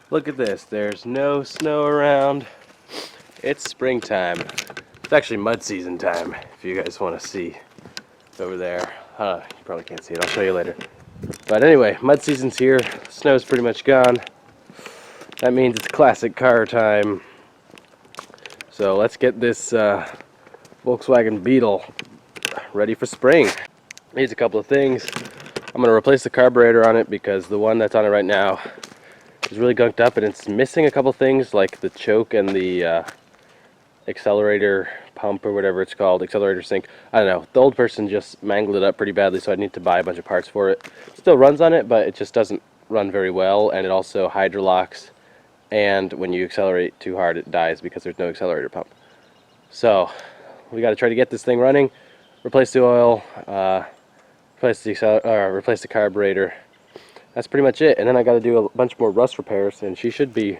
Look at this, there's no snow around. It's springtime. It's actually mud season time, if you guys want to see over there. You probably can't see it, I'll show you later. But anyway, mud season's here, snow's pretty much gone. That means it's classic car time. So let's get this Volkswagen Beetle ready for spring. Needs a couple of things. I'm going to replace the carburetor on it because the one that's on it right now is really gunked up and it's missing a couple things like the choke and the accelerator pump or whatever it's called, accelerator sync. I don't know. The old person just mangled it up pretty badly, so I need to buy a bunch of parts for it. It still runs on it, but it just doesn't run very well, and it also hydrolocks, and when you accelerate too hard it dies because there's no accelerator pump. So we got to try to get this thing running, replace the oil, replace the carburetor. That's pretty much it. And then I got to do a bunch more rust repairs, and she should be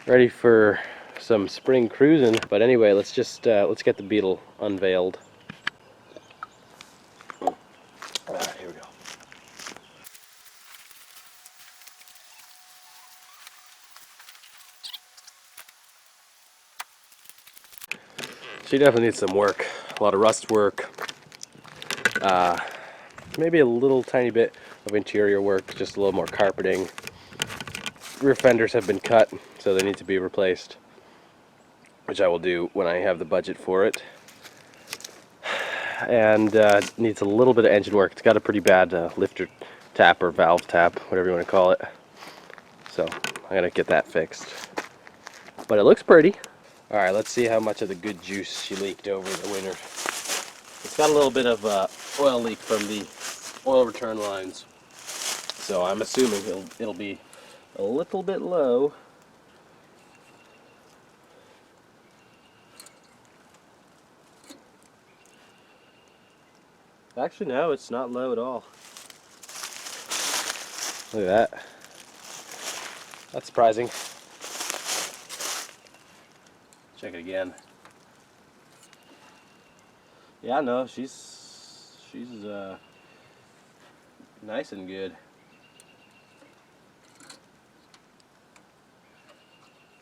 ready for some spring cruising. But anyway, let's get the Beetle unveiled. Here we go. She definitely needs some work, a lot of rust work, maybe a little tiny bit of interior work, just a little more carpeting. Rear fenders have been cut, so they need to be replaced, which I will do when I have the budget for it. And needs a little bit of engine work. It's got a pretty bad lifter tap or valve tap, whatever you want to call it. So I'm gonna get that fixed. But it looks pretty. Alright, let's see how much of the good juice she leaked over the winter. It's got a little bit of oil leak from the oil return lines. So I'm assuming it'll be a little bit low. Actually, no, it's not low at all. Look at that. That's surprising. Check it again. Yeah, no, she's nice and good.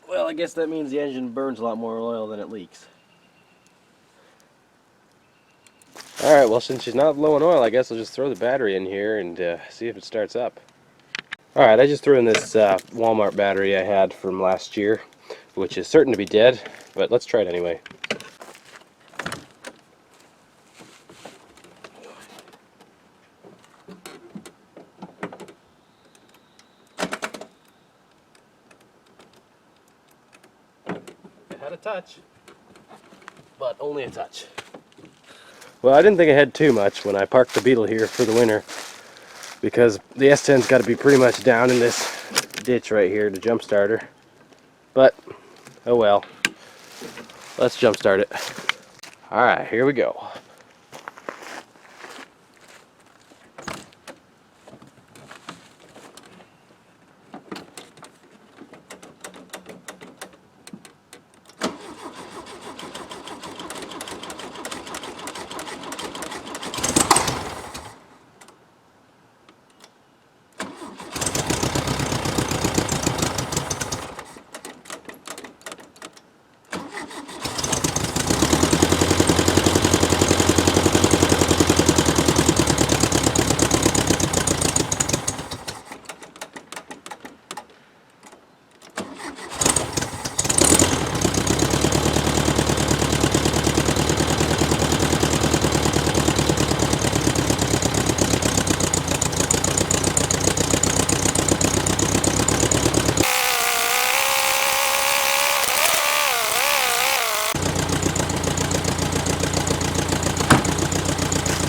Well, I guess that means the engine burns a lot more oil than it leaks. Alright, well, since she's not low on oil, I guess I'll just throw the battery in here and see if it starts up. Alright, I just threw in this Walmart battery I had from last year, which is certain to be dead, but let's try it anyway. It had a touch, but only a touch. Well, I didn't think I had too much when I parked the Beetle here for the winter, because the S10's got to be pretty much down in this ditch right here to jump start her. But, oh well. Let's jump start it. Alright, here we go.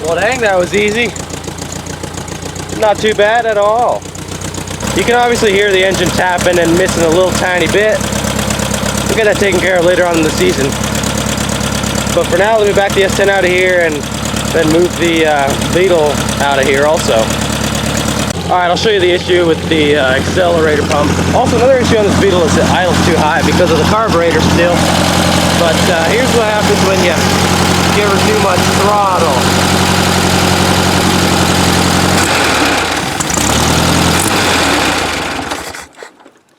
Well, dang, that was easy. Not too bad at all. You can obviously hear the engine tapping and missing a little tiny bit. We'll get that taken care of later on in the season. But for now, let me back the S10 out of here and then move the Beetle out of here also. Alright, I'll show you the issue with the accelerator pump. Also, another issue on this Beetle is it idles too high because of the carburetor still. But here's what happens when you give her too much throttle.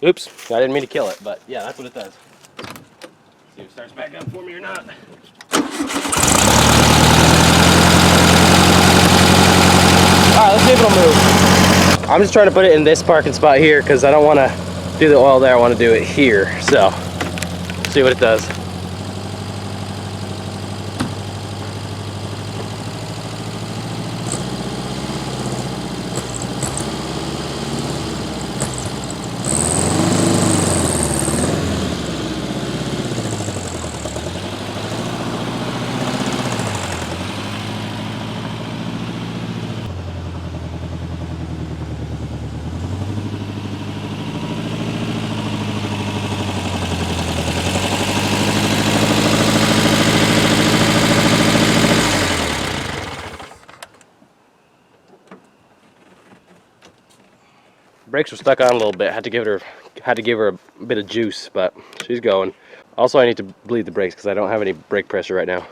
Oops, I didn't mean to kill it, but yeah, that's what it does. See if it starts back up for me or not. Alright, let's see if it'll move. I'm just trying to put it in this parking spot here because I don't want to do the oil there, I want to do it here. So, see what it does. Brakes were stuck on a little bit. Had to give her a bit of juice, but she's going. Also, I need to bleed the brakes because I don't have any brake pressure right now.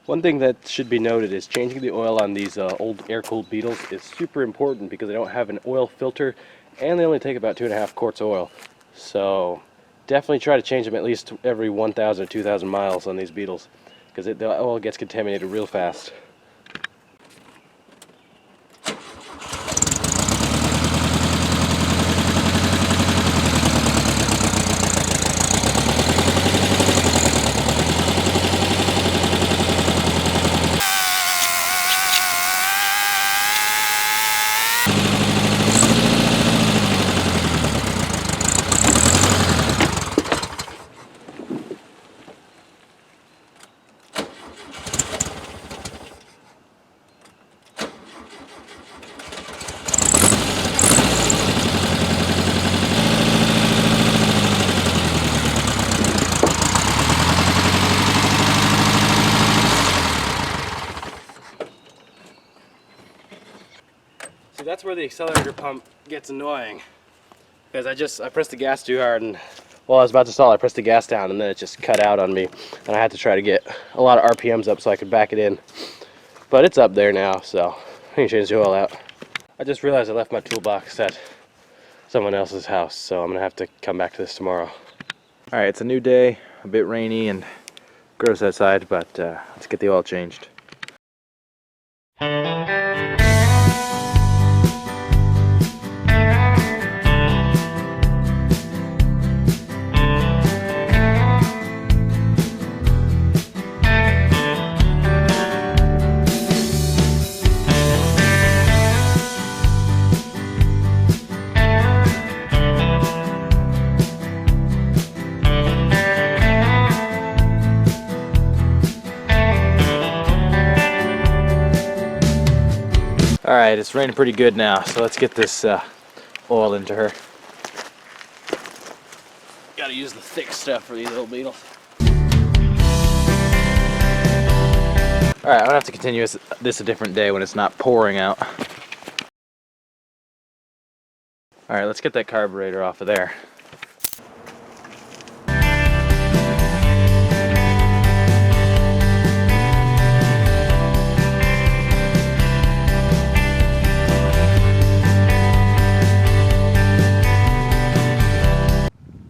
One thing that should be noted is changing the oil on these old air-cooled Beetles is super important because they don't have an oil filter and they only take about 2.5 quarts of oil. So definitely try to change them at least every 1,000 or 2,000 miles on these Beetles because the oil gets contaminated real fast. That's where the accelerator pump gets annoying because I pressed the gas too hard, and while I was about to stall I pressed the gas down and then it just cut out on me and I had to try to get a lot of RPMs up so I could back it in, but it's up there now, so I can change the oil out. I just realized I left my toolbox at someone else's house, so I'm gonna have to come back to this tomorrow. Alright, it's a new day, a bit rainy and gross outside, but let's get the oil changed. Alright, it's raining pretty good now, so let's get this oil into her. Gotta use the thick stuff for these little Beetles. Alright, I'm gonna have to continue this a different day when it's not pouring out. Alright, let's get that carburetor off of there.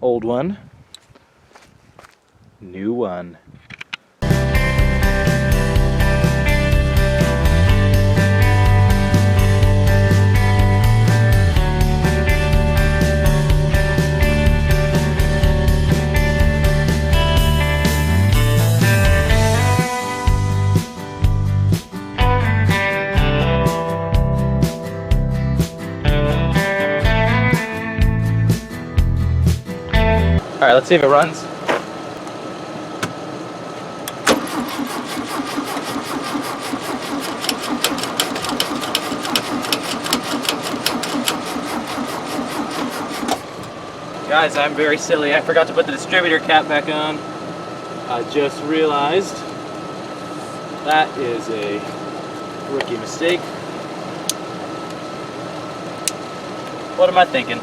Old one, new one. Alright, let's see if it runs. Guys, I'm very silly. I forgot to put the distributor cap back on. I just realized that is a rookie mistake. What am I thinking?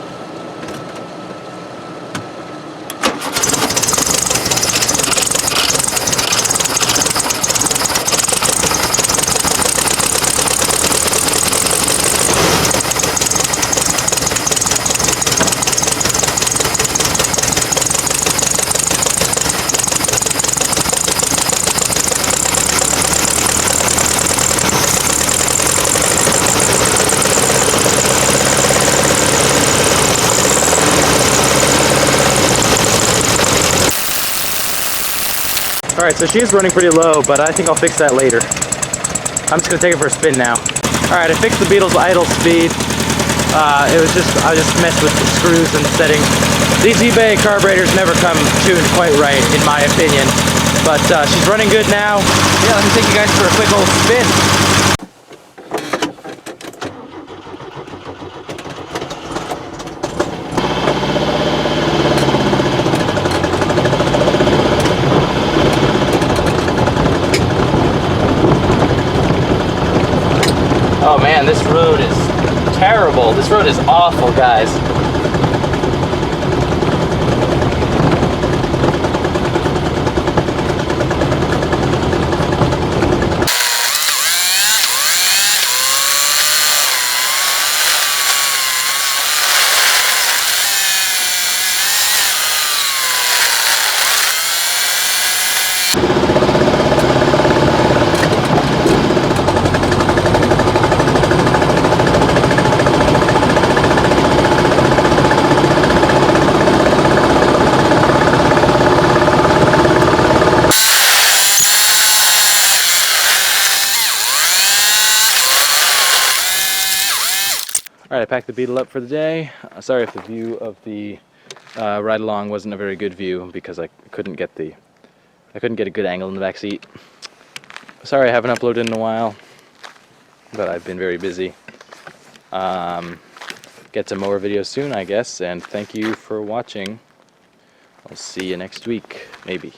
Alright, so she is running pretty low, but I think I'll fix that later. I'm just gonna take it for a spin now. Alright, I fixed the Beetle's idle speed. I just messed with the screws and settings. These eBay carburetors never come tuned quite right, in my opinion. But she's running good now. Yeah, let me take you guys for a quick old spin. Oh man, this road is terrible. This road is awful, guys. Alright, I packed the Beetle up for the day. Sorry if the view of the ride along wasn't a very good view because I couldn't get a good angle in the back seat. Sorry I haven't uploaded in a while, but I've been very busy. Get some more videos soon, I guess, and thank you for watching. I'll see you next week, maybe.